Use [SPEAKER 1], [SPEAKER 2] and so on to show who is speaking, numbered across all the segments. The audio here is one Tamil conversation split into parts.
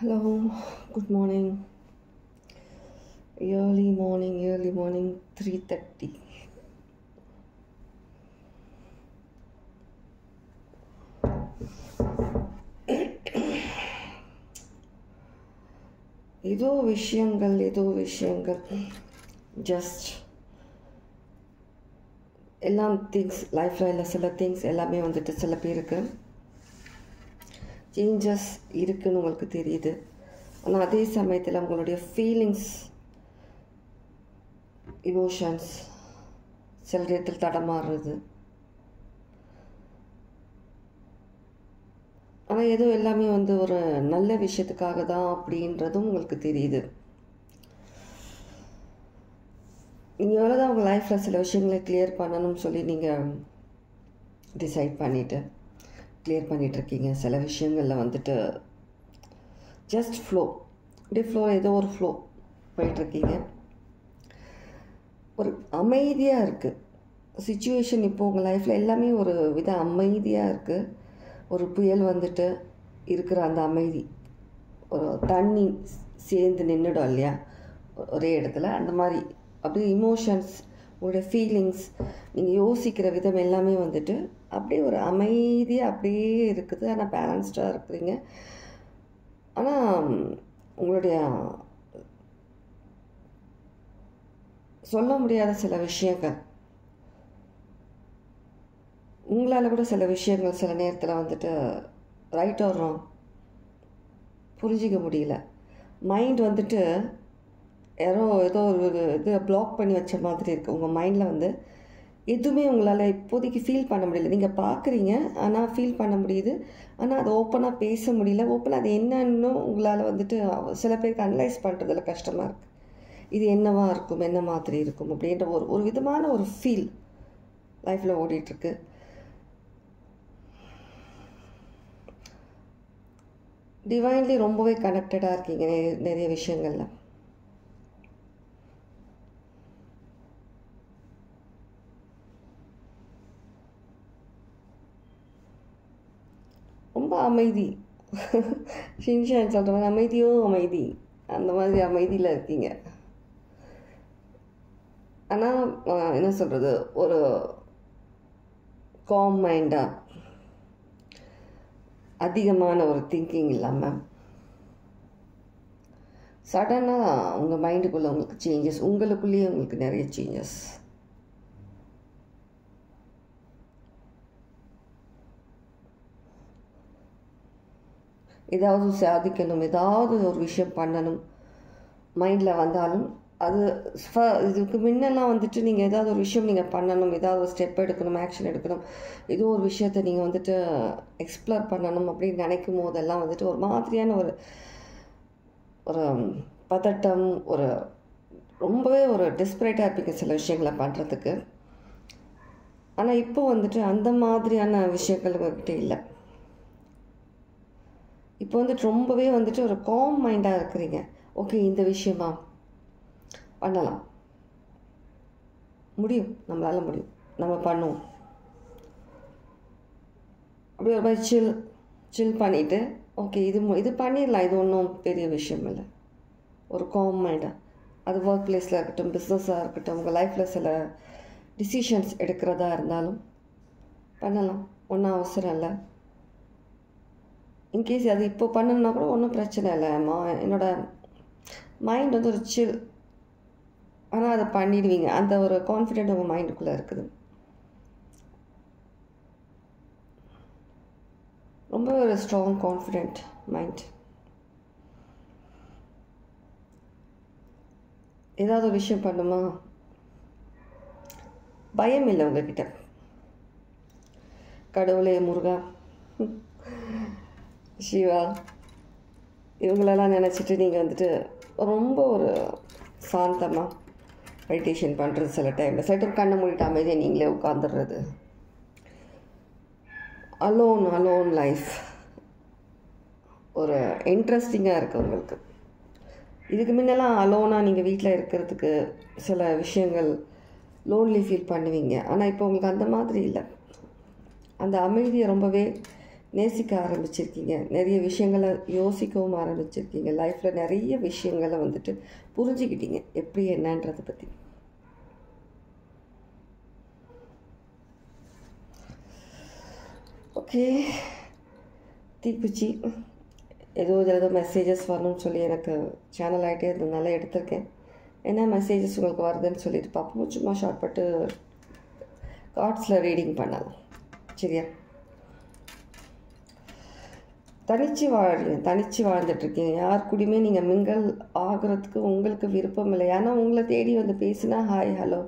[SPEAKER 1] Hello, good morning. Early morning, 3:30. ஏதோ விஷயங்கள் ஜஸ்ட் எல்லாம் திங்ஸ் லைஃப்பில் இல்லை சில திங்ஸ் எல்லாமே வந்துட்டு சில பேருக்கு சேஞ்சஸ் இருக்குன்னு உங்களுக்கு தெரியுது. ஆனால் அதே சமயத்தில் உங்களுடைய ஃபீலிங்ஸ் இமோஷன்ஸ் சில நேரத்தில் தடமாறுறது. ஆனால் ஏதோ எல்லாமே வந்து ஒரு நல்ல விஷயத்துக்காக தான் அப்படின்றதும் உங்களுக்கு தெரியுது. நீங்கள் எவ்வளோ தான் உங்கள் லைஃப்பில் சில விஷயங்களை கிளியர் பண்ணணும்னு சொல்லி நீங்கள் டிசைட் பண்ணிவிட்டு கிளியர் பண்ணிகிட்ருக்கீங்க. சில விஷயங்களில் வந்துட்டு ஜஸ்ட் ஃப்ளோ, அப்படியே ஃப்ளோ, ஏதோ ஒரு ஃப்ளோ போயிட்டுருக்கீங்க. ஒரு அமைதியாக இருக்குது சிச்சுவேஷன். இப்போது உங்கள் லைஃப்பில் எல்லாமே ஒரு வித அமைதியாக இருக்குது. ஒரு புயல் வந்துட்டு இருக்கிற அந்த அமைதி, ஒரு தண்ணி சேர்ந்து நின்றுடும் இல்லையா ஒரே இடத்துல, அந்த மாதிரி அப்படியே இமோஷன்ஸ், உங்களுடைய ஃபீலிங்ஸ், நீங்கள் யோசிக்கிற விதம் எல்லாமே வந்துட்டு அப்படியே ஒரு அமைதியாக அப்படியே இருக்குது. ஆனால் பேலன்ஸ்டாக இருக்கிறீங்க. ஆனால் உங்களுடைய சொல்ல முடியாத சில விஷயங்கள், உங்களால் கூட சில விஷயங்கள் சில நேரத்தில் வந்துட்டு ரைட் ஆர் ராங் புரிஞ்சிக்க முடியல. மைண்ட் வந்துட்டு ஏதோ ஒரு இது பிளாக் பண்ணி வச்ச மாதிரி இருக்குது. உங்கள் மைண்டில் வந்து எதுவுமே உங்களால் இப்போதைக்கு ஃபீல் பண்ண முடியல. நீங்கள் பார்க்குறீங்க, ஆனால் ஃபீல் பண்ண முடியுது, ஆனால் அது ஓப்பனாக பேச முடியல. ஓப்பனாக அது என்னன்னு உங்களால் வந்துட்டு சில பேருக்கு அனலைஸ் பண்ணுறதுல கஷ்டமாக இருக்குது. இது என்னவா இருக்கும், என்ன மாதிரி இருக்கும் அப்படின்ற ஒரு விதமான ஒரு ஃபீல் லைஃப்பில் ஓடிட்டுருக்கு. டிவைன்லி ரொம்பவே கனெக்டடாக இருக்கீங்க நிறைய விஷயங்களில். ரொம்ப அமைதி, ஷின்ஷான் சொல்கிற மாதிரி அமைதியோ அமைதி, அந்த மாதிரி அமைதியில் இருக்கீங்க. ஆனால் என்ன சொல்கிறது, ஒரு காம் மைண்டாக, அதிகமான ஒரு திங்கிங் இல்லாமல் சடனாக உங்கள் மைண்டுக்குள்ளே உங்களுக்கு சேஞ்சஸ், உங்களுக்குள்ளேயே உங்களுக்கு நிறைய சேஞ்சஸ். ஏதாவது சாதிக்கணும், ஏதாவது ஒரு விஷயம் பண்ணணும் மைண்டில் வந்தாலும், அது இதுக்கு முன்னெல்லாம் வந்துட்டு நீங்கள் ஏதாவது ஒரு விஷயம் நீங்கள் பண்ணணும், ஏதாவது ஒரு ஸ்டெப் எடுக்கணும், ஆக்ஷன் எடுக்கணும், ஏதோ ஒரு விஷயத்தை நீங்கள் வந்துட்டு எக்ஸ்ப்ளோர் பண்ணணும் அப்படின்னு நினைக்கும் போதெல்லாம் வந்துட்டு ஒரு மாதிரியான ஒரு ஒரு பதட்டம், ஒரு ரொம்பவே ஒரு டெஸ்பரேட்டாக இருப்பீங்க சில விஷயங்களை பண்ணுறதுக்கு. ஆனால் இப்போ வந்துட்டு அந்த மாதிரியான விஷயங்கள் உங்கள்கிட்ட இல்லை. இப்போ வந்துட்டு ரொம்பவே வந்துட்டு ஒரு காம் மைண்டாக இருக்கிறீங்க. ஓகே, இந்த விஷயமா பண்ணலாம், முடியும், நம்மளால் முடியும், நம்ம பண்ணுவோம். அப்படி ஒரு மாதிரி சில் பண்ணிவிட்டு ஓகே இது பண்ணிடலாம், இது ஒன்றும் பெரிய விஷயம் இல்லை. ஒரு காம் மைண்டாக, அது ஒர்க் பிளேஸில் இருக்கட்டும், பிஸ்னஸாக இருக்கட்டும், உங்கள் லைஃப்பில் சில டிசிஷன்ஸ் எடுக்கிறதா இருந்தாலும் பண்ணலாம், ஒன்றும் அவசரம் இல்லை. இன்கேஸ் அது இப்போ பண்ணணுன்னா கூட ஒன்றும் பிரச்சனை இல்லை. என்னோடய மைண்ட் வந்து ஒரு சில், ஆனால் அதை பண்ணிடுவீங்க. அந்த ஒரு கான்ஃபிடென்ட் உங்கள் மைண்டுக்குள்ளே இருக்குது. ரொம்ப ஒரு ஸ்ட்ராங் கான்ஃபிடென்ட் மைண்ட். ஏதாவது ஒரு விஷயம் பண்ணுமா, பயம் இல்லை உங்ககிட்ட. கடவுளே, முருகா, சிவா, இவங்களெல்லாம் நினச்சிட்டு நீங்கள் வந்துட்டு ரொம்ப ஒரு சாந்தமாக மெடிடேஷன் பண்ணுறது. சில டைமில் சில டைம் கண்ணை மூடிட்டு அமைதியாக நீங்களே உட்காந்துடுறது. அலோன் லைஃப் ஒரு இன்ட்ரெஸ்டிங்காக இருக்குது உங்களுக்கு. இதுக்கு முன்னெல்லாம் அலோனாக நீங்கள் வீட்டில் இருக்கிறதுக்கு சில விஷயங்கள் லோன்லி ஃபீல் பண்ணுவீங்க. ஆனால் இப்போ உங்களுக்கு அந்த மாதிரி இல்லை. அந்த அமைதியை ரொம்பவே நேசிக்க ஆரம்பிச்சிருக்கீங்க, நிறைய விஷயங்களை யோசிக்கவும் ஆரம்பிச்சிருக்கீங்க, லைஃப்பில் நிறைய விஷயங்களை வந்துட்டு புரிஞ்சுக்கிட்டீங்க எப்படி என்னன்றதை பற்றி. ஓகே, தீக்குச்சி ஏதோ மெசேஜஸ் வரணும்னு சொல்லி எனக்கு சேனல் ஆகிட்டே இருந்ததுனால எடுத்திருக்கேன். என்ன மெசேஜஸ் உங்களுக்கு வருதுன்னு சொல்லிட்டு பார்ப்போம். சும்மா ஷார்ட் பட்டு கார்ட்ஸில் ரீடிங் பண்ணலாம், சரியா? தனிச்சு வாழ்ந்துட்டுருக்கீங்க. யார் கூடயுமே நீங்கள் மிங்கல் ஆகிறதுக்கு உங்களுக்கு விருப்பம் இல்லை. ஏன்னா உங்களை தேடி வந்து பேசினா ஹாய் ஹலோ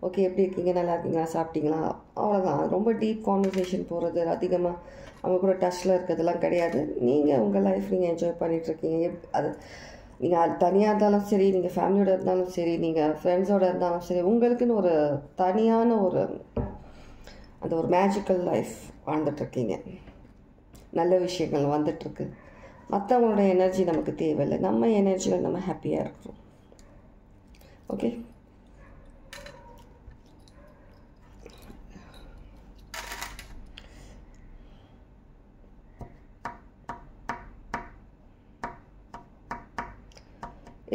[SPEAKER 1] ஓகே எப்படி இருக்கீங்க, நல்லா இருக்கீங்களா, சாப்பிட்டீங்களா, அவ்வளோதான். ரொம்ப டீப் கான்வர்சேஷன் போகிறது, அதிகமாக அவங்க கூட டச்சில் இருக்கிறதுலாம் கிடையாது. நீங்கள் உங்கள் லைஃப் நீங்கள் என்ஜாய் பண்ணிகிட்ருக்கீங்க. அது நீங்கள் தனியாக இருந்தாலும் சரி, நீங்கள் ஃபேமிலியோடு இருந்தாலும் சரி, நீங்கள் ஃப்ரெண்ட்ஸோடு இருந்தாலும் சரி, உங்களுக்குன்னு ஒரு தனியான அந்த ஒரு மேஜிக்கல் லைஃப் வாழ்ந்துட்டுருக்கீங்க. நல்ல விஷயங்கள் வந்துட்டுருக்கு. மற்றவங்களோட எனர்ஜி நமக்கு தேவையில்லை, நம்ம எனர்ஜியில் நம்ம ஹாப்பியாக இருக்கிறோம். ஓகே,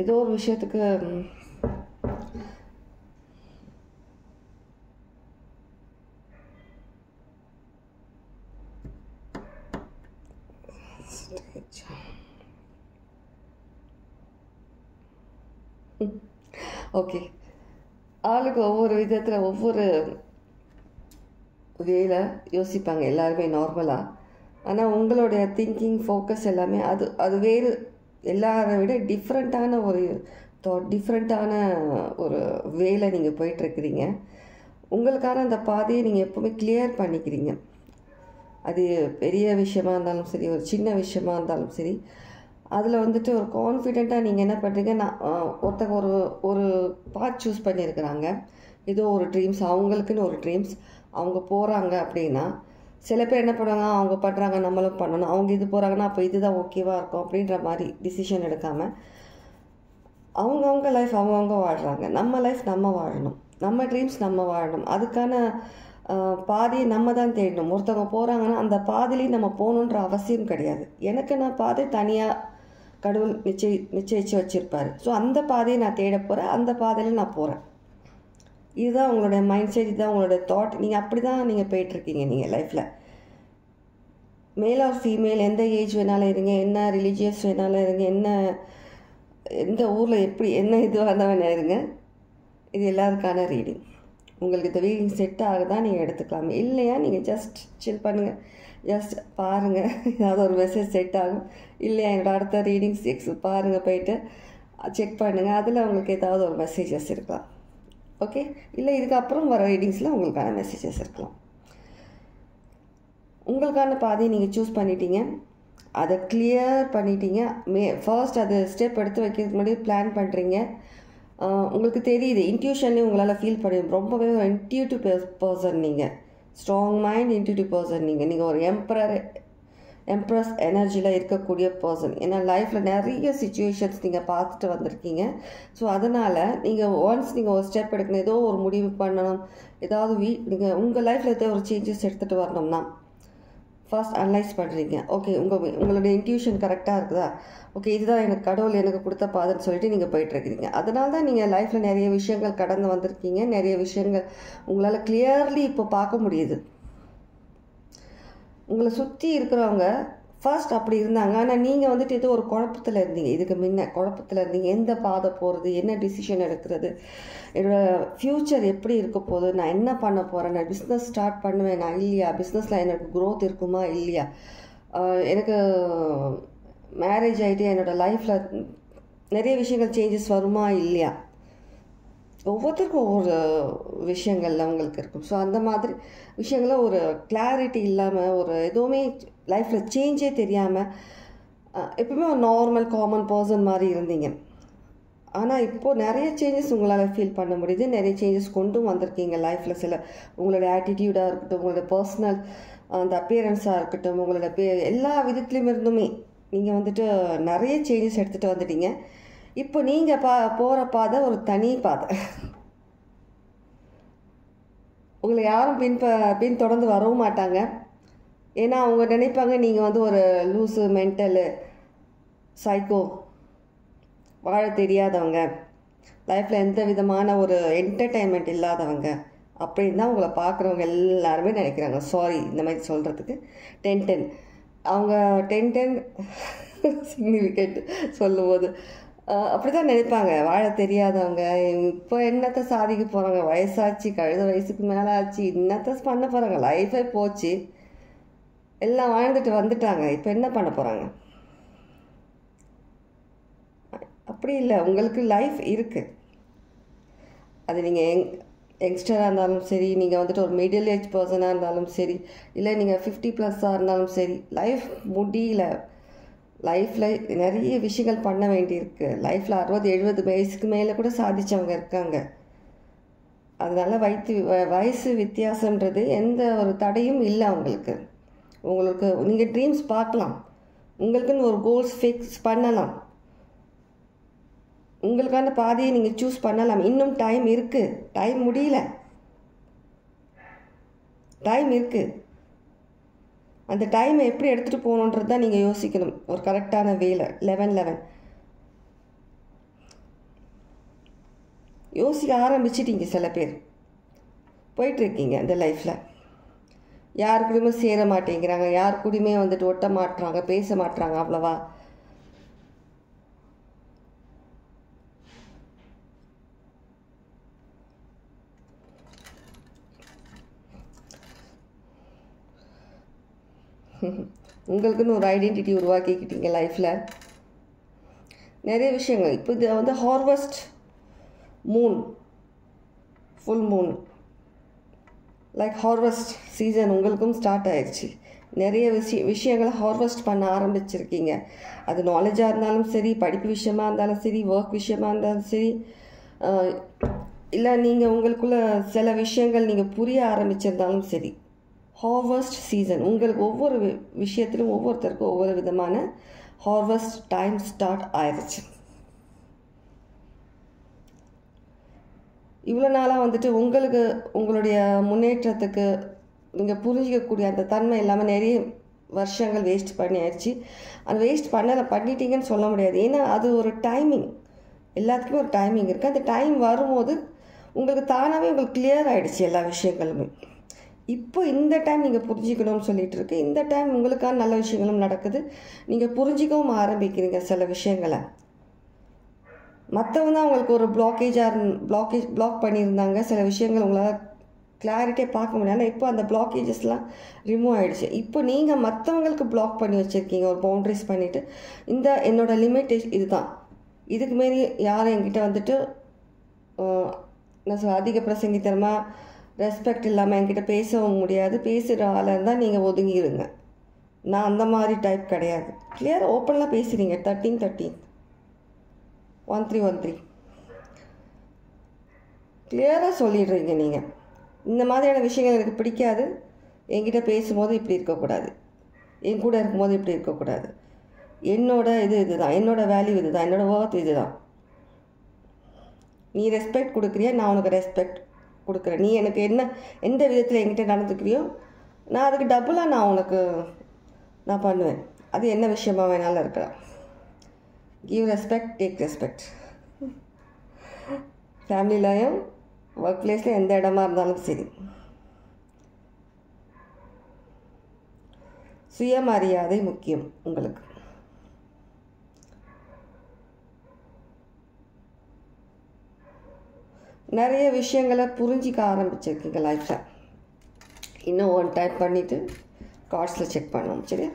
[SPEAKER 1] ஏதோ ஒரு விஷயத்துக்கு ஓகே, ஆளுக்கு ஒவ்வொரு விதத்தில் ஒவ்வொரு வேலை யோசிப்பாங்க எல்லாருமே நார்மலாக. ஆனால் உங்களுடைய திங்கிங் ஃபோக்கஸ் எல்லாமே அது வேறு, எல்லாரை விட டிஃப்ரெண்ட்டான ஒரு டிஃப்ரெண்ட்டான ஒரு வேலை நீங்கள் போயிட்டுருக்கிறீங்க. உங்களுக்கான அந்த பாதையை நீங்கள் எப்போவுமே கிளியர் பண்ணிக்கிறீங்க. அது பெரிய விஷயமா இருந்தாலும் சரி, ஒரு சின்ன விஷயமா இருந்தாலும் சரி, அதில் வந்துட்டு ஒரு கான்ஃபிடெண்ட்டாக நீங்கள் என்ன பண்ணுறீங்க, ஒருத்தங்க ஒரு பாத் சூஸ் பண்ணியிருக்கிறாங்க, ஏதோ ஒரு ட்ரீம்ஸ், அவங்களுக்குன்னு ஒரு ட்ரீம்ஸ், அவங்க போகிறாங்க அப்படின்னா, சில பேர் என்ன பண்ணுவாங்க, அவங்க பண்ணுறாங்க நம்மளும் பண்ணணும், அவங்க இது போகிறாங்கன்னா அப்போ இதுதான் ஓகேவாக இருக்கும் அப்படின்ற மாதிரி டிசிஷன் எடுக்காமல் அவங்கவுங்க லைஃப் அவங்கவுங்க வாழ்கிறாங்க. நம்ம லைஃப் நம்ம வாழணும், நம்ம ட்ரீம்ஸ் நம்ம வாழணும். அதுக்கான பாதையை நம்ம தான் தேடணும். ஒருத்தவங்க போகிறாங்கன்னா அந்த பாதையிலையும் நம்ம போகணுன்ற அவசியம் கிடையாது. எனக்கு நான் பாதை தனியாக கடவுள் நிச்சயிச்சு வச்சுருப்பார். ஸோ அந்த பாதையை நான் தேட போகிறேன், அந்த பாதையில் நான் போகிறேன். இதுதான் உங்களுடைய மைண்ட் செட், இதுதான் உங்களுடைய தாட். நீங்கள் அப்படி தான் நீங்கள் போயிட்டுருக்கீங்க. நீங்கள் லைஃப்பில் மேல் ஆர் ஃபீமேல், எந்த ஏஜ் வேணாலும் இருங்க, என்ன ரிலீஜியஸ் வேணாலும் இருங்க, எந்த ஊரில் எப்படி என்ன இதுவாக இருந்தால் இருங்க, இது எல்லாருக்கான ரீடிங். உங்களுக்கு இந்த ரீடிங் செட் ஆகுதான் நீங்கள் எடுத்துக்கலாம். இல்லையா நீங்கள் ஜஸ்ட் சில் பண்ணுங்கள், ஜஸ்ட் பாருங்கள், ஏதாவது ஒரு மெசேஜ் செட் ஆகும். இல்லையா என்னோட அடுத்த ரீடிங்ஸ் பாருங்கள், போயிட்டு செக் பண்ணுங்கள், அதில் உங்களுக்கு ஏதாவது ஒரு மெசேஜஸ் இருக்கலாம். ஓகே, இல்லை இதுக்கப்புறம் வர ரீடிங்ஸில் உங்களுக்கான மெசேஜஸ் இருக்கலாம். உங்களுக்கான பாதையை நீங்கள் சூஸ் பண்ணிட்டீங்க, அதை கிளியர் பண்ணிட்டீங்க. ஃபர்ஸ்ட் அது ஸ்டெப் எடுத்து வைக்கிறதுக்கு முன்னாடி பிளான் பண்ணுறீங்க. உங்களுக்கு தெரியுது, இன்ட்யூஷன்லேயே உங்களால் ஃபீல் பண்ணி, ரொம்பவே ஒரு இன்ட்யூட்டிவ் பர்சன் நீங்கள், ஸ்ட்ராங் மைண்ட் இன்ட்யூட்டிவ் பர்சன் நீங்கள் ஒரு எம்ப்ரஸ் எனர்ஜியில் இருக்கக்கூடிய பர்சன். ஏன்னா லைஃப்பில் நிறைய சுச்சுவேஷன்ஸ் நீங்கள் பார்த்துட்டு வந்திருக்கீங்க. ஸோ அதனால் நீங்கள் ஒன்ஸ் நீங்கள் ஒரு ஸ்டெப் எடுக்கணும், ஏதோ ஒரு முடிவு பண்ணணும், ஏதாவது நீங்கள் உங்கள் லைஃப்பில் ஏதோ ஒரு சேஞ்சஸ் எடுத்துகிட்டு வரணும்னா ஃபர்ஸ்ட் அனலைஸ் பண்ணுறீங்க. ஓகே, உங்களுடைய இன்ட்யூஷன் கரெக்டாக இருக்குதா, ஓகே இதுதான் எனக்கு கடவுள் எனக்கு கொடுத்த பாதைன்னு சொல்லிட்டு நீங்கள் போயிட்டுருக்கிறீங்க. அதனால தான் நீங்கள் லைஃப்பில் நிறைய விஷயங்கள் கடந்து வந்திருக்கீங்க. நிறைய விஷயங்கள் உங்களால் கிளியர்லி இப்போ பார்க்க முடியுது. உங்களை சுற்றி இருக்கிறவங்க ஃபர்ஸ்ட் அப்படி இருந்தாங்க, ஆனால் நீங்கள் வந்துட்டு ஏதோ ஒரு குழப்பத்தில் இருந்தீங்க. இதுக்கு முன்ன குழப்பத்தில் இருந்தீங்க, எந்த பாதை போகிறது, என்ன டிசிஷன் எடுக்கிறது, என்னோடய ஃப்யூச்சர் எப்படி இருக்க போகுது, நான் என்ன பண்ண போகிறேன், நான் பிஸ்னஸ் ஸ்டார்ட் பண்ணுவேன் நான் இல்லையா, பிஸ்னஸில் எனக்கு க்ரோத் இருக்குமா இல்லையா, எனக்கு மேரேஜ் ஆகிட்டு என்னோடய லைஃப்பில் நிறைய விஷயங்கள் சேஞ்சஸ் வருமா இல்லையா, ஒவ்வொருத்தருக்கும் ஒவ்வொரு விஷயங்கள்ல அவங்களுக்கு இருக்கும். ஸோ அந்த மாதிரி விஷயங்கள ஒரு கிளாரிட்டி இல்லாமல், ஒரு எதுவுமே லைஃப்பில் சேஞ்சே தெரியாமல் எப்பவுமே ஒரு நார்மல் காமன் பர்சன் மாதிரி இருந்தீங்க. ஆனால் இப்போது நிறைய சேஞ்சஸ் உங்களால் ஃபீல் பண்ண முடியுது, நிறைய சேஞ்சஸ் கொண்டும் வந்திருக்கீங்க லைஃப்பில். சில உங்களோட ஆட்டிடியூடாக இருக்கட்டும், உங்களோட பர்சனல் அந்த அப்பியரன்ஸாக இருக்கட்டும், உங்களோட எல்லா விதத்துலேயும் இருந்துமே நீங்கள் வந்துட்டு நிறைய சேஞ்சஸ் எடுத்துகிட்டு வந்துட்டீங்க. இப்போ நீங்கள் போகிற பாதை ஒரு தனி பாதை. உங்களை யாரும் பின் தொடர்ந்து வரவும் மாட்டாங்க. ஏன்னா அவங்க நினைப்பாங்க நீங்கள் வந்து ஒரு லூஸு, மென்டலு, சைக்கோ, வாழ தெரியாதவங்க, லைஃப்பில் எந்த விதமான ஒரு என்டர்டெயின்மெண்ட் இல்லாதவங்க அப்படின்னு தான் உங்களை பார்க்குறவங்க எல்லாருமே நினைக்கிறாங்க. சாரி இந்த மாதிரி சொல்கிறதுக்கு. 10-10 அவங்க 10-10 சிக்னிஃபிகண்ட் சொல்லும்போது அப்படி தான் நினைப்பாங்க. வாழ தெரியாதவங்க, இப்போ என்னத்தை சாதிக்க போகிறாங்க, வயசாச்சு, கழுத வயசுக்கு மேலே ஆச்சு, என்னத்தை பண்ண போகிறாங்க, லைஃபே போச்சு, எல்லாம் வாழ்ந்துட்டு வந்துட்டாங்க, இப்போ என்ன பண்ண போகிறாங்க. அப்படி இல்லை, உங்களுக்கு லைஃப் இருக்குது. அது நீங்கள் யங்ஸ்டராக இருந்தாலும் சரி, நீங்கள் வந்துட்டு ஒரு மிடில் ஏஜ் பர்சனாக இருந்தாலும் சரி, இல்லை நீங்கள் 50+ இருந்தாலும் சரி, லைஃப் முடியல. லைஃப்பில் நிறைய விஷயங்கள் பண்ண வேண்டியிருக்கு. லைஃப்பில் 60-70 வயசுக்கு மேலே கூட சாதித்தவங்க இருக்காங்க. அதனால் வயசு வித்தியாசன்றது எந்த ஒரு தடையும் இல்லை அவங்களுக்கு. உங்களுக்கு நீங்கள் ட்ரீம்ஸ் பார்க்கலாம், உங்களுக்குன்னு ஒரு கோல்ஸ் ஃபிக்ஸ் பண்ணலாம், உங்களுக்கான பாதையை நீங்கள் சூஸ் பண்ணலாம். இன்னும் டைம் இருக்குது, டைம் முடியல, டைம் இருக்குது. அந்த டைமை எப்படி எடுத்துகிட்டு போகணுன்றது தான் நீங்கள் யோசிக்கணும். ஒரு கரெக்டான வேலை 11-11 யோசிக்க ஆரம்பிச்சிட்டீங்க. சில பேர் போயிட்டுருக்கீங்க இந்த லைஃப்பில், யாரு கூடயுமே சேர மாட்டேங்கிறாங்க, யார் கூடயுமே வந்துட்டு ஒட்ட மாட்டுறாங்க, பேச மாட்டுறாங்க அவ்வளவா. உங்களுக்குன்னு ஒரு ஐடென்டிட்டி உருவாக்கிக்கிட்டீங்க லைஃப்பில். நிறைய விஷயங்கள் இப்போ இது வந்து harvest Moon, full Moon, like harvest season உங்களுக்கும் ஸ்டார்ட் ஆயிடுச்சு. நிறைய விஷயங்களை ஹார்வெஸ்ட் பண்ண ஆரம்பிச்சிருக்கீங்க. அது நாலேஜாக இருந்தாலும் சரி, படிப்பு விஷயமாக இருந்தாலும் சரி, ஒர்க் விஷயமாக இருந்தாலும் சரி, இல்லை நீங்கள் உங்களுக்குள்ள சில விஷயங்கள் நீங்கள் புரிய ஆரம்பிச்சிருந்தாலும் சரி, ஹார்வெஸ்ட் சீசன் உங்களுக்கு ஒவ்வொரு விஷயத்திலும் ஒவ்வொருத்தருக்கும் ஒவ்வொரு விதமான ஹார்வெஸ்ட் டைம் ஸ்டார்ட் ஆயிடுச்சு. இவ்வளோ நாளாக வந்துட்டு உங்களுக்கு உங்களுடைய முன்னேற்றத்துக்கு நீங்கள் புரிஞ்சிக்கக்கூடிய அந்த தன்மை இல்லாமல் நிறைய வருஷங்கள் வேஸ்ட் பண்ணியாச்சு. அது வேஸ்ட் பண்ணிட்டீங்கன்னு சொல்ல முடியாது. ஏன்னா அது ஒரு டைமிங், எல்லாத்துக்குமே ஒரு டைமிங் இருக்குது. அந்த டைம் வரும்போது உங்களுக்கு தானாகவே உங்களுக்கு கிளியர் ஆகிடுச்சு எல்லா விஷயங்களுமே. இப்போ இந்த டைம் நீங்கள் புரிஞ்சிக்கணும்னு சொல்லிட்டு இருக்கு. இந்த டைம் உங்களுக்கான நல்ல விஷயங்களும் நடக்குது, நீங்கள் புரிஞ்சிக்கவும் ஆரம்பிக்கிறீங்க சில விஷயங்களை. மற்றவங்க தான் உங்களுக்கு ஒரு பிளாக் பண்ணியிருந்தாங்க, சில விஷயங்கள் உங்களால் கிளாரிட்டியாக பார்க்க முடியாது. ஆனால் இப்போ அந்த பிளாக்கேஜஸ்லாம் ரிமூவ் ஆகிடுச்சு. இப்போ நீங்கள் மற்றவங்களுக்கு பிளாக் பண்ணி வச்சுருக்கீங்க, ஒரு பவுண்ட்ரிஸ் பண்ணிவிட்டு, இந்த என்னோடய லிமிட்டேஷன் இதுதான், இதுக்கு மாரி யாரும் என்கிட்ட வந்துட்டு நான் அதிக பிரசங்கித்தனமாக ரெஸ்பெக்ட் இல்லாமல் என்கிட்ட பேசவும் முடியாது. பேசுகிற ஆளாக இருந்தால் நீங்கள் ஒதுங்கிடுங்க. நான் அந்த மாதிரி டைப் கிடையாது. கிளியராக ஓப்பனாக பேசுகிறீங்க. 13 13 கிளியராக சொல்லிடுறீங்க. நீங்கள் இந்த மாதிரியான விஷயங்கள் எனக்கு பிடிக்காது, என்கிட்ட பேசும்போது இப்படி இருக்கக்கூடாது, என் கூட இருக்கும்போது இப்படி இருக்கக்கூடாது, என்னோட இதுதான், என்னோடய வேல்யூ இதுதான், என்னோடய ஒர்த் இதுதான். நீ ரெஸ்பெக்ட் கொடுக்குறியா, நான் உனக்கு ரெஸ்பெக்ட் கொடுக்குறேன். நீ எனக்கு எந்த விதத்தில் என்கிட்ட நடந்துக்கிறியோ நான் அதுக்கு டபுளாக நான் பண்ணுவேன். அது என்ன விஷயமா வேணாலும் இருக்கலாம். Give respect, take respect. ஃபேமிலிலையும் ஒர்க் பிளேஸில் எந்த இடமா இருந்தாலும் சரி, சுயமரியாதை முக்கியம் உங்களுக்கு. நிறைய விஷயங்களை புரிஞ்சிக்க ஆரம்பிச்சிருக்கீங்க லைஃப்பில். இன்னும் ஒன் டைப் பண்ணிவிட்டு கார்ட்ஸில் செக் பண்ணுவோம். சரியா?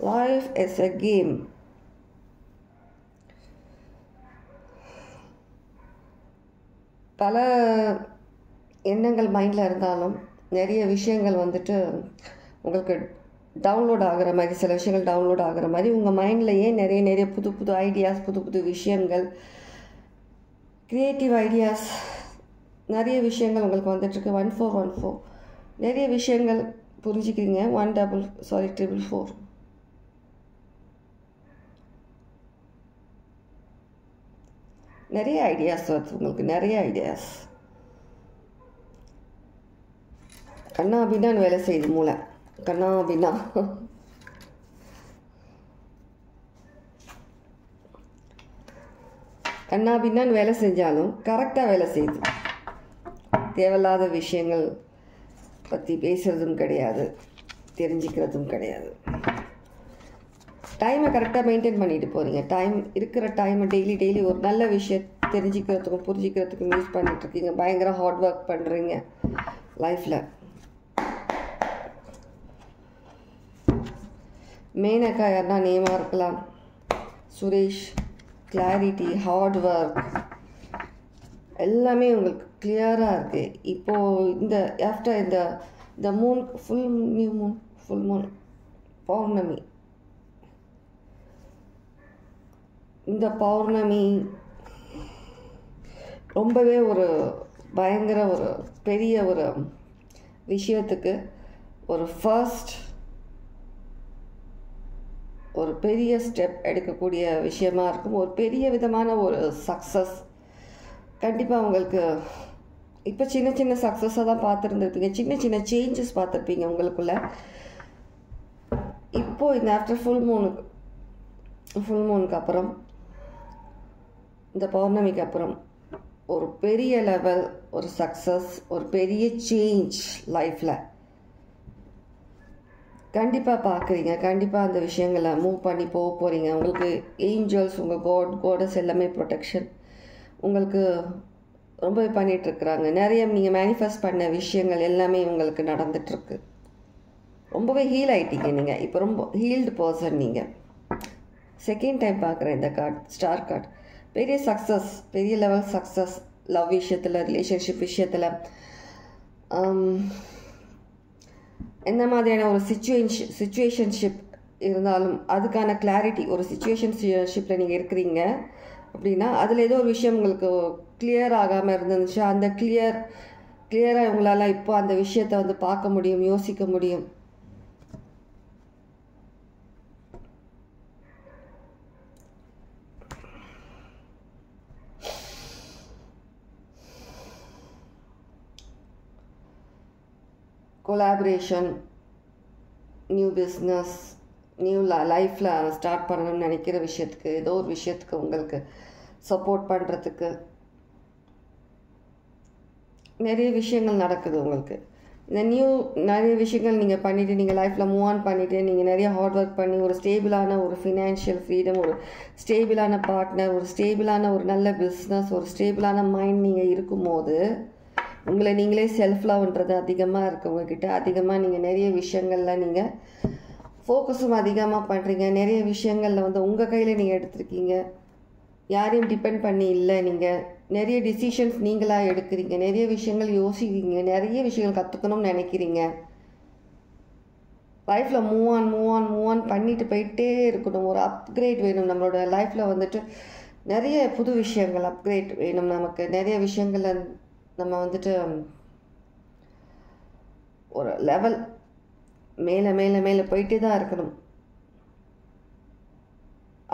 [SPEAKER 1] Life is a game. பல எண்ணங்கள் மைண்டில் இருந்தாலும் நிறைய விஷயங்கள் வந்துட்டு உங்களுக்கு டவுன்லோட் ஆகிற மாதிரி, சில விஷயங்கள் டவுன்லோட் ஆகிற மாதிரி உங்கள் மைண்ட்லேயே நிறைய புது புது ஐடியாஸ், புது விஷயங்கள், க்ரியேட்டிவ் ஐடியாஸ், நிறைய விஷயங்கள் உங்களுக்கு வந்துட்டுருக்கு. 1414 நிறைய விஷயங்கள் புரிஞ்சுக்கிறீங்க. 444 நிறைய ஐடியாஸ் வருது உங்களுக்கு, நிறைய ஐடியாஸ். கண்ணா பின்னான்னு வேலை செய்யுது மூளை. கண்ணா பின்னா கண்ணா பின்னான்னு வேலை செஞ்சாலும் கரெக்டாக வேலை செய்யுது. தேவையில்லாத விஷயங்கள் பற்றி பேசுகிறதும் கிடையாது, தெரிஞ்சுக்கிறதும் கிடையாது. டைமை கரெக்டாக மெயின்டைன் பண்ணிட்டு போகிறீங்க. இருக்கிற டைமை டெய்லி ஒரு நல்ல விஷயம் தெரிஞ்சுக்கிறதுக்கும் புரிஞ்சிக்கிறதுக்கும் யூஸ் பண்ணிகிட்ருக்கீங்க. பயங்கர ஹார்ட் ஒர்க் பண்ணுறீங்க லைஃப்பில். மேனகா யாருன்னா நேமாக இருக்கலாம். சுரேஷ், கிளாரிட்டி, ஹார்ட் ஒர்க் எல்லாமே உங்களுக்கு கிளியராக இருக்குது. இப்போது ஆஃப்டர் இந்த மூன் ஃபுல் மூன் பௌர்ணமி, இந்த பௌர்ணமி ரொம்பவே ஒரு பயங்கர ஒரு பெரிய ஒரு விஷயத்துக்கு ஒரு பெரிய ஸ்டெப் எடுக்கக்கூடிய விஷயமா இருக்கும். ஒரு பெரிய விதமான ஒரு சக்ஸஸ் கண்டிப்பாக உங்களுக்கு. இப்போ சின்ன சக்ஸஸாக தான் பார்த்துருந்துருப்பீங்க, சின்ன சேஞ்சஸ் பார்த்துருப்பீங்க உங்களுக்குள்ள. இப்போது இந்த ஆஃப்டர் ஃபுல் மூனுக்கு அப்புறம், இந்த பௌர்ணமிக்கு அப்புறம் ஒரு பெரிய லெவல், ஒரு சக்ஸஸ், ஒரு பெரிய சேஞ்ச் லைஃப்பில் கண்டிப்பாக பார்க்குறீங்க. கண்டிப்பாக அந்த விஷயங்களை மூவ் பண்ணி போக போகிறீங்க. உங்களுக்கு ஏஞ்சல்ஸ், உங்கள் காடஸ் எல்லாமே ப்ரொடெக்ஷன் உங்களுக்கு ரொம்பவே பண்ணிகிட்ருக்குறாங்க. நிறைய நீங்கள் மேனிஃபெஸ்ட் பண்ண விஷயங்கள் எல்லாமே உங்களுக்கு நடந்துகிட்ருக்கு. ரொம்பவே ஹீல் ஆகிட்டீங்க நீங்கள். இப்போ ரொம்ப ஹீல்டு பர்சன் நீங்கள். செகண்ட் டைம் பார்க்குறேன் இந்த கார்டு, ஸ்டார் கார்டு. பெரிய சக்ஸஸ், பெரிய லெவல் சக்ஸஸ் லவ் விஷயத்தில், ரிலேஷன்ஷிப் விஷயத்தில். எந்த மாதிரியான ஒரு சிச்சுவேஷன்ஷிப் இருந்தாலும் அதுக்கான கிளாரிட்டி, ஒரு சிச்சுவேஷன்ஷிப்பில் நீங்கள் இருக்கிறீங்க அப்படின்னா அதில் ஏதோ ஒரு விஷயம் உங்களுக்கு கிளியர் ஆகாமல் இருந்துச்சு. அந்த கிளியராக உங்களால் இப்போ அந்த விஷயத்தை வந்து பார்க்க முடியும், யோசிக்க முடியும். கொலாபரேஷன், நியூ பிஸ்னஸ், நியூ லைஃப்பில் ஸ்டார்ட் பண்ணணும்னு நினைக்கிற விஷயத்துக்கு, ஏதோ ஒரு விஷயத்துக்கு உங்களுக்கு சப்போர்ட் பண்ணுறதுக்கு நிறைய விஷயங்கள் நடக்குது உங்களுக்கு. இந்த நிறைய விஷயங்கள் நீங்கள் பண்ணிவிட்டு, நீங்கள் லைஃப்பில் மூவ் ஆன் பண்ணிவிட்டு, நீங்கள் நிறைய ஹார்ட் ஒர்க் பண்ணி ஒரு ஸ்டேபிளான ஒரு ஃபினான்ஷியல் ஃப்ரீடம், ஒரு ஸ்டேபிளான பார்ட்னர், ஒரு ஸ்டேபிளான ஒரு நல்ல பிஸ்னஸ், ஒரு ஸ்டேபிளான மைண்ட் நீங்கள் இருக்கும்போது உங்களை நீங்களே செல்ஃப் லவ்ன்றது அதிகமாக இருக்குது உங்கள்கிட்ட. அதிகமாக நீங்கள் நிறைய விஷயங்களில் நீங்கள் ஃபோக்கஸும் அதிகமாக பண்ணுறீங்க. நிறைய விஷயங்களில் வந்து உங்கள் கையில் நீங்கள் எடுத்துருக்கீங்க. யாரையும் டிபெண்ட் பண்ணி இல்லை. நீங்கள் நிறைய டிசிஷன்ஸ் நீங்களாக எடுக்கிறீங்க. நிறைய விஷயங்கள் யோசிக்கிறீங்க. நிறைய விஷயங்கள் கற்றுக்கணும்னு நினைக்கிறீங்க. லைஃப்பில் மூவ் ஆன் பண்ணிட்டு போயிட்டே இருக்கணும். ஒரு அப்கிரேட் வேணும் நம்மளோட லைஃப்பில் வந்துட்டு. நிறைய புது விஷயங்கள் அப்கிரேட் வேணும் நமக்கு. நிறைய விஷயங்களை நம்ம வந்துட்டு ஒரு லெவல் மேலே போயிட்டே தான் இருக்கணும்.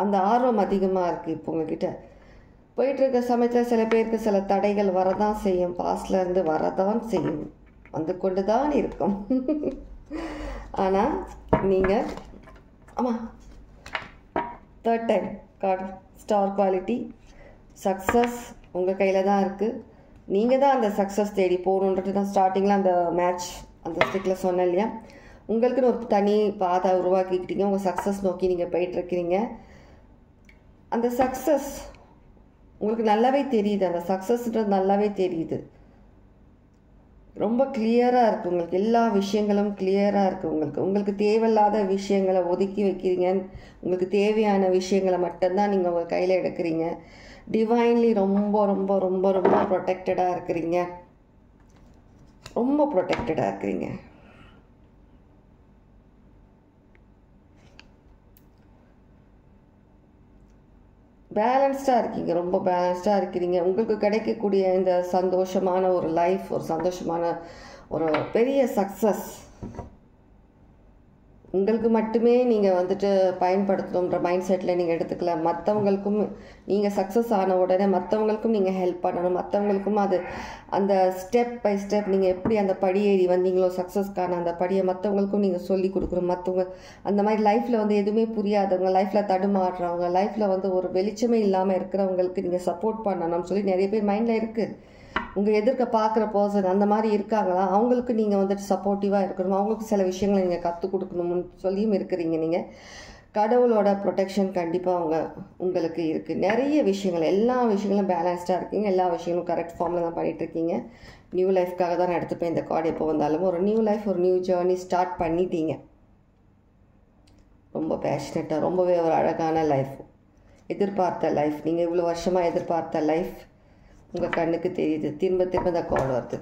[SPEAKER 1] அந்த ஆர்வம் அதிகமாக இருக்குது இப்போ உங்ககிட்ட. போயிட்டுருக்க சமயத்தில் சில பேருக்கு சில தடைகள் வரதான் செய்யும். பாஸ்ட்லேருந்து வரதான் செய்யும், வந்து கொண்டு தான் இருக்கும். ஆனால் நீங்கள் third time card, star quality, success உங்கள் கையில் தான் இருக்குது. நீங்கள் தான் அந்த சக்ஸஸ் தேடி போகணுன்றது தான் ஸ்டார்டிங்கில் அந்த மேட்ச் அந்த ஸ்டிக்கில் சொன்னேன் இல்லையா. உங்களுக்குன்னு ஒரு தனி பாதை உருவாக்கிக்கிட்டீங்க. உங்கள் சக்ஸஸ் நோக்கி நீங்கள் போயிட்டுருக்கிறீங்க. அந்த சக்ஸஸ் உங்களுக்கு நல்லாவே தெரியுது. அந்த சக்ஸஸ்ன்றது நல்லாவே தெரியுது. ரொம்ப கிளியராக இருக்குது உங்களுக்கு. எல்லா விஷயங்களும் கிளியராக இருக்குது உங்களுக்கு தேவையில்லாத விஷயங்களை ஒதுக்கி வைக்கிறீங்க. உங்களுக்கு தேவையான விஷயங்களை மட்டும்தான் நீங்கள் உங்கள் கையில் எடுக்கிறீங்க. டிவைன்லி ரொம்ப ரொம்ப ரொம்ப ரொம்ப ப்ரொடெக்டடாக இருக்கிறீங்க. ரொம்ப ப்ரொடெக்டடாக இருக்கிறீங்க. பேலன்ஸ்டாக இருக்கீங்க. ரொம்ப பேலன்ஸ்டாக இருக்கிறீங்க. உங்களுக்கு கிடைக்கக்கூடிய இந்த சந்தோஷமான ஒரு லைஃப், ஒரு சந்தோஷமான ஒரு பெரிய சக்ஸஸ் உங்களுக்கு மட்டுமே நீங்கள் வந்துட்டு பயன்படுத்தணுன்ற மைண்ட் செட்டில் நீங்கள் எடுத்துக்கல. மற்றவங்களுக்கும் நீங்கள் சக்ஸஸ் ஆன உடனே மற்றவங்களுக்கும் நீங்கள் ஹெல்ப் பண்ணணும். மற்றவங்களுக்கும் அது அந்த ஸ்டெப் பை ஸ்டெப் நீங்கள் எப்படி அந்த படியேறி வந்தீங்களோ சக்ஸஸ்க்கான அந்த படியை மற்றவங்களுக்கும் நீங்கள் சொல்லி கொடுக்கணும். மற்றவங்க அந்த மாதிரி லைஃப்பில் வந்து எதுவுமே புரியாதவங்க, லைஃப்பில் தடுமாறுறவங்க, லைஃப்பில் வந்து ஒரு வெளிச்சமே இல்லாமல் இருக்கிறவங்களுக்கு நீங்கள் சப்போர்ட் பண்ணணும்னு சொல்லி நிறைய பேர் மைண்டில் இருக்குது. உங்கள் எதிர்க்க பார்க்குற பர்சன் அந்த மாதிரி இருக்காங்களா, அவங்களுக்கு நீங்கள் வந்துட்டு சப்போர்ட்டிவாக இருக்கணும். அவங்களுக்கு சில விஷயங்களை நீங்கள் கற்றுக் கொடுக்கணும்னு சொல்லியும் இருக்கிறீங்க. நீங்கள் கடவுளோட ப்ரொடெக்ஷன் கண்டிப்பாக உங்களுக்கு இருக்குது. நிறைய விஷயங்கள், எல்லா விஷயங்களும் பேலன்ஸ்டாக இருக்கீங்க. எல்லா விஷயங்களும் கரெக்ட் ஃபார்மில் தான் பண்ணிகிட்ருக்கீங்க. நியூ லைஃப்காக தான் நான் எடுத்துப்பேன் இந்த கார்டு. எப்போ வந்தாலும் ஒரு நியூ லைஃப், ஒரு நியூ ஜேர்னி ஸ்டார்ட் பண்ணிட்டீங்க. ரொம்ப பேஷனட்டாக, ரொம்பவே ஒரு அழகான லைஃப், எதிர்பார்த்த லைஃப், நீங்கள் இவ்வளோ வருஷமாக எதிர்பார்த்த லைஃப் உங்கள் கண்ணுக்கு தெரியுது. திரும்ப திரும்ப இந்த கால் வருது.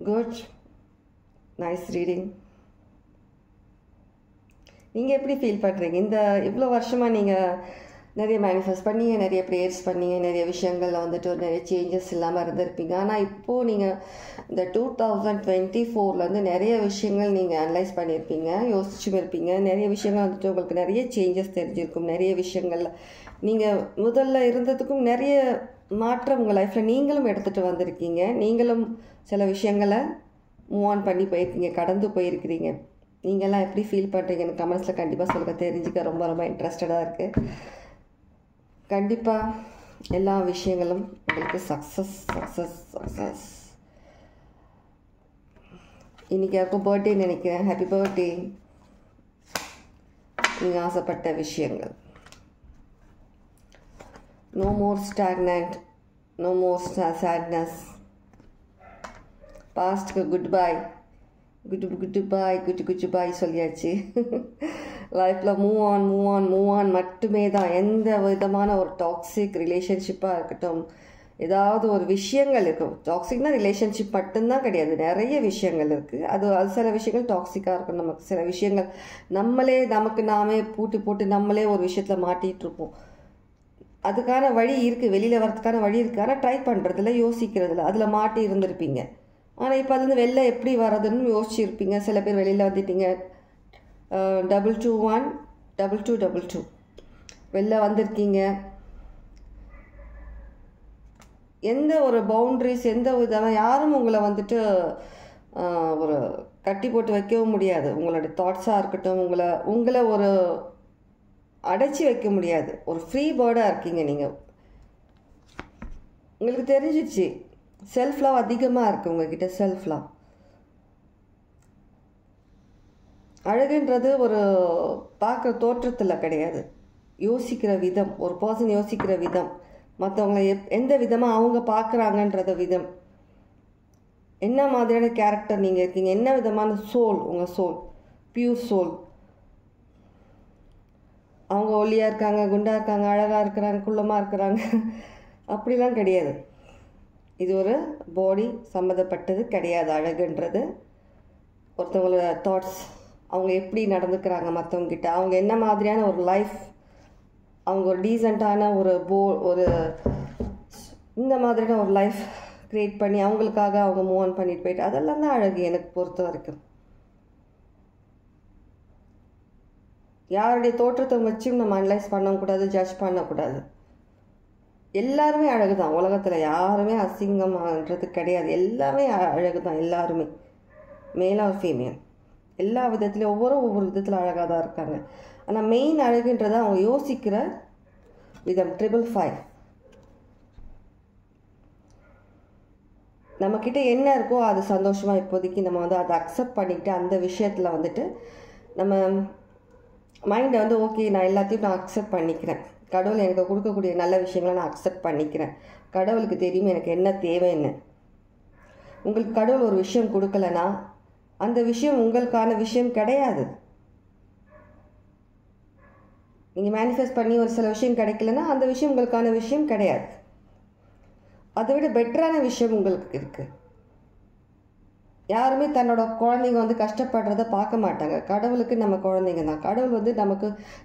[SPEAKER 1] Good, nice reading. நீங்கள் எப்படி ஃபீல் பண்ணுறீங்க? இந்த இவ்வளோ வருஷமாக நீங்கள் நிறைய மேனிஃபெஸ்ட் பண்ணீங்க, நிறைய ப்ரேயர்ஸ் பண்ணீங்க, நிறைய விஷயங்களில் வந்துட்டு நிறைய சேஞ்சஸ் இல்லாமல் இருந்திருப்பீங்க. ஆனால் இப்போது நீங்கள் இந்த 2024 நிறைய விஷயங்கள் நீங்கள் அனலைஸ் பண்ணியிருப்பீங்க, யோசிச்சும் இருப்பீங்க. நிறைய விஷயங்கள் வந்துட்டு உங்களுக்கு நிறைய சேஞ்சஸ் தெரிஞ்சிருக்கும். நிறைய விஷயங்களில் நீங்கள் முதல்ல இருந்ததுக்கும் நிறைய மாற்றம் உங்கள் லைஃப்பில் நீங்களும் எடுத்துகிட்டு வந்திருக்கீங்க. நீங்களும் சில விஷயங்களை மூவ் ஆன் பண்ணி போயிருக்கீங்க, கடந்து போயிருக்கிறீங்க. நீங்கள்லாம் எப்படி ஃபீல் பண்ணுறீங்கன்னு கமெண்ட்ஸில் கண்டிப்பாக சொல்லுங்கள். தெரிஞ்சுக்க ரொம்ப ரொம்ப இன்ட்ரெஸ்டடாக இருக்குது. கண்டிப்பாக எல்லா விஷயங்களும் உங்களுக்கு சக்ஸஸ் சக்ஸஸ் சக்ஸஸ். இன்றைக்கி யாருக்கும் பர்த்டே நினைக்கிறேன். Happy birthday. நீங்கள் ஆசைப்பட்ட விஷயங்கள். No more stagnant, no more sadness. பாஸ்ட்க்கு குட் பாய், குட் பாய் சொல்லியாச்சு. லைஃப்பில் மூவ் ஆன் மட்டுமே தான். எந்த விதமான ஒரு டாக்ஸிக் ரிலேஷன்ஷிப்பாக இருக்கட்டும், ஏதாவது ஒரு விஷயங்கள் இருக்கும். டாக்ஸிக்னா ரிலேஷன்ஷிப் மட்டும்தான் கிடையாது, நிறைய விஷயங்கள் இருக்குது. அது சில விஷயங்கள் டாக்ஸிக்காக இருக்கும். நமக்கு சில விஷயங்கள் நமக்கு நாமே போட்டு நம்மளே ஒரு விஷயத்தில் மாட்டிகிட்ருப்போம். அதுக்கான வழி இருக்குது, வெளியில் வரதுக்கான வழி இருக்குது. ஆனால் ட்ரை பண்ணுறதில்ல, யோசிக்கிறதில்ல, அதில் மாட்டி இருந்திருப்பீங்க. ஆனால் இப்போ அதுலேருந்து வெளில எப்படி வர்றதுன்னு யோசிச்சுருப்பீங்க. சில பேர் வெளியில் வந்துட்டீங்க. 221 2222 வெளில வந்திருக்கீங்க. எந்த ஒரு பவுண்ட்ரிஸ், எந்த விதமாக யாரும் உங்களை வந்துட்டு ஒரு கட்டி போட்டு வைக்கவும் முடியாது. உங்களோட தாட்ஸாக இருக்கட்டும், உங்களை ஒரு அடைச்சி வைக்க முடியாது. ஒரு ஃப்ரீ பேர்டாக இருக்கீங்க நீங்கள். உங்களுக்கு தெரிஞ்சிச்சு செல்ஃப் லவ் அதிகமாக இருக்குது உங்ககிட்ட. செல்ஃப் லவ், அழகுன்றது ஒரு பார்க்குற தோற்றத்தில் கிடையாது, யோசிக்கிற விதம். ஒரு பர்சன் யோசிக்கிற விதம், மற்றவங்களை எந்த விதமாக அவங்க பார்க்குறாங்கன்றத விதம், என்ன மாதிரியான கேரக்டர் நீங்கள் இருக்கீங்க, என்ன விதமான சோல், உங்கள் சோல் பியூர் சோல். அவங்க ஒல்லியாக இருக்காங்க, குண்டாக இருக்காங்க, அழகாக இருக்கிறாங்க, குள்ளமாக இருக்கிறாங்க, அப்படிலாம் கிடையாது. இது ஒரு பாடி சம்மந்தப்பட்டது கிடையாது. அழகுன்றது ஒருத்தவங்களோட தாட்ஸ், அவங்க எப்படி நடந்துக்கிறாங்க மற்றவங்ககிட்ட, அவங்க என்ன மாதிரியான ஒரு லைஃப், அவங்க ஒரு டீசெண்டான ஒரு இந்த மாதிரியான ஒரு லைஃப் க்ரியேட் பண்ணி அவங்களுக்காக அவங்க மூவ் ஆன் பண்ணிட்டு போயிட்டு, அதெல்லாம் தான் அழகு எனக்கு பொறுத்த வரைக்கும். யாருடைய தோற்றத்தை வச்சும் நம்ம அனலைஸ் பண்ணக்கூடாது, ஜட்ஜ் பண்ணக்கூடாது. எல்லாருமே அழகு தான் உலகத்தில். யாருமே அசிங்கமானது கிடையாது. எல்லாமே அழகு தான். எல்லாருமே மேல் ஆர் ஃபீமேல் எல்லா விதத்துலையும் ஒவ்வொரு விதத்தில் அழகாக தான் இருக்காங்க. ஆனால் மெயின் அழகுன்றதை அவங்க யோசிக்கிற விதம். 555 நம்மக்கிட்ட என்ன இருக்கோ அது சந்தோஷமாக இப்போதைக்கு நம்ம வந்து அதை அக்செப்ட் பண்ணிக்கிட்டு அந்த விஷயத்தில் வந்துட்டு நம்ம மைண்டை வந்து ஓகே நான் எல்லாத்தையும் நான் அக்செப்ட் பண்ணிக்கிறேன், கடவுள் எனக்கு கொடுக்கக்கூடிய நல்ல விஷயங்களை நான் அக்செப்ட் பண்ணிக்கிறேன், கடவுளுக்கு தெரியும் எனக்கு என்ன தேவைன்னு. உங்களுக்கு கடவுள் ஒரு விஷயம் கொடுக்கலனா அந்த விஷயம் உங்களுக்கான விஷயம் கிடையாது. நீங்கள் மேனிஃபெஸ்ட் பண்ணி ஒரு சில விஷயம் கிடைக்கலன்னா அந்த விஷயம் உங்களுக்கான விஷயம் கிடையாது. அதை விட பெட்டரான விஷயம் உங்களுக்கு இருக்குது. யாருமே தன்னோட குழந்தைங்க வந்து கஷ்டப்படுறத பார்க்க மாட்டாங்க. கடவுளுக்கு நம்ம குழந்தைங்க தான். கடவுள் வந்து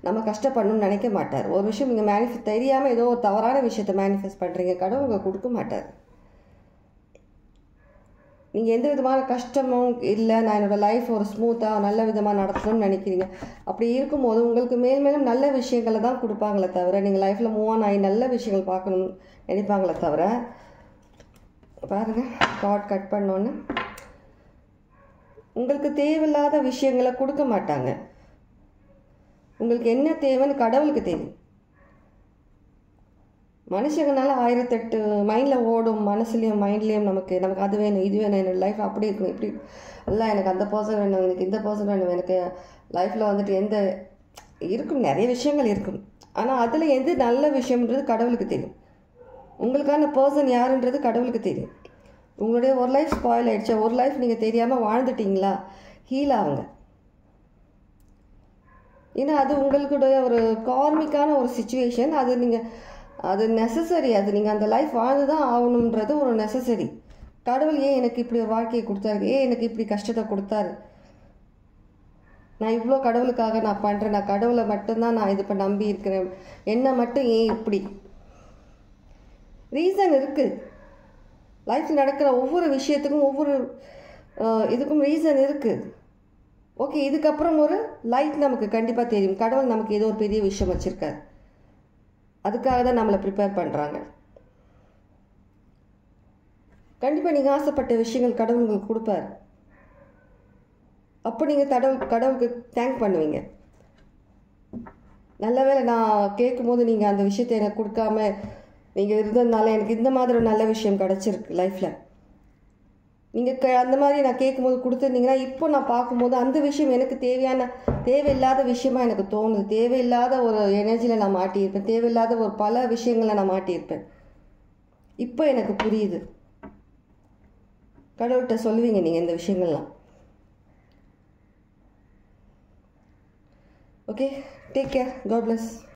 [SPEAKER 1] நம்ம கஷ்டப்படணும்னு நினைக்க மாட்டார். ஒரு விஷயம் நீங்கள் தெரியாமல் ஏதோ ஒரு தவறான விஷயத்தை மேனிஃபெஸ்ட் பண்ணுறீங்க, கடவுள் உங்களுக்கு கொடுக்க மாட்டார். நீங்கள் எந்த விதமான கஷ்டமும் இல்லை, நான் என்னோடய லைஃப் ஒரு ஸ்மூத்தாக நல்ல விதமாக நடத்தணும்னு நினைக்கிறீங்க. அப்படி இருக்கும்போது உங்களுக்கு மேலும் நல்ல விஷயங்களை தான் கொடுப்பாங்களே தவிர, நீங்கள் லைஃப்பில் மூவ் ஆன் ஆகி நல்ல விஷயங்கள் பார்க்கணும்னு நினைப்பாங்களே தவிர, பாருங்கள் கார்ட் கட் பண்ணோன்னு உங்களுக்கு தேவையில்லாத விஷயங்களை கொடுக்க மாட்டாங்க. உங்களுக்கு என்ன தேவைன்னு கடவுளுக்கு தெரியும். மனுஷங்கனால 1008 மைண்டில் ஓடும், மனசுலேயும் மைண்ட்லேயும் நமக்கு அது வேணும், இது வேணும், என்னோடய லைஃப் அப்படி இருக்கும், இப்படி இல்லை, எனக்கு அந்த பர்சன் வேணும், எனக்கு இந்த பர்சன் வேணும், எனக்கு லைஃப்பில் வந்துட்டு எந்த இருக்கும், நிறைய விஷயங்கள் இருக்கும். ஆனால் அதில் எது நல்ல விஷயம்ன்றது கடவுளுக்கு தெரியும். உங்களுக்கான பர்சன் யாருன்றது கடவுளுக்கு தெரியும். உங்களுடைய ஒரு லைஃப் ஸ்பாயில் ஆகிடுச்சா, ஒரு லைஃப் நீங்கள் தெரியாமல் வாழ்ந்துட்டிங்களா, ஹீல் ஆகுங்க. ஏன்னா அது உங்களுடைய ஒரு கார்மிக்கான ஒரு சிச்சுவேஷன். அது நெசசரி. அது நீங்கள் அந்த லைஃப் வாழ்ந்து தான் ஆகணுன்றது ஒரு நெசசரி. கடவுள் ஏன் எனக்கு இப்படி ஒரு வாழ்க்கையை கொடுத்தாரு, ஏன் எனக்கு இப்படி கஷ்டத்தை கொடுத்தாரு, நான் இவ்வளோ கடவுளுக்காக நான் பண்ணுறேன், நான் கடவுளை மட்டும்தான் நான் இப்போ நம்பி இருக்கிறேன், என்ன மட்டும் ஏன் இப்படி ரீசன் இருக்குது. லைஃப்பில் நடக்கிற ஒவ்வொரு விஷயத்துக்கும் ஒவ்வொரு இதுக்கும் ரீசன் இருக்குது. ஓகே, இதுக்கப்புறம் ஒரு லைட் நமக்கு கண்டிப்பாக தெரியும். கடவுள் நமக்கு ஏதோ ஒரு பெரிய விஷயம் வச்சுருக்காரு, அதுக்காக தான் நம்மளை ப்ரிப்பேர் பண்ணுறாங்க. கண்டிப்பாக நீங்கள் ஆசைப்பட்ட விஷயங்கள் கடவுள் உங்களுக்கு கொடுப்பார். அப்போ நீங்கள் கடவுளுக்கு தேங்க் பண்ணுவீங்க. நல்ல வேளை நான் கேட்கும்போது நீங்கள் அந்த விஷயத்தை எனக்கு கொடுக்காம நீங்கள் இருந்ததுனால எனக்கு இந்த மாதிரி ஒரு நல்ல விஷயம் கிடச்சிருக்கு லைஃப்பில். நீங்கள் அந்த மாதிரி நான் கேட்கும்போது கொடுத்துருந்தீங்கன்னா இப்போ நான் பார்க்கும்போது அந்த விஷயம் எனக்கு தேவையில்லாத விஷயமா எனக்கு தோணுது. தேவையில்லாத ஒரு எனர்ஜியில் நான் மாட்டியிருப்பேன், தேவையில்லாத ஒரு பல விஷயங்களை நான் மாட்டியிருப்பேன். இப்போ எனக்கு புரியுது. கடவுள்கிட்ட சொல்லுவீங்க நீங்கள் இந்த விஷயங்கள்லாம். Okay, take care, God plus.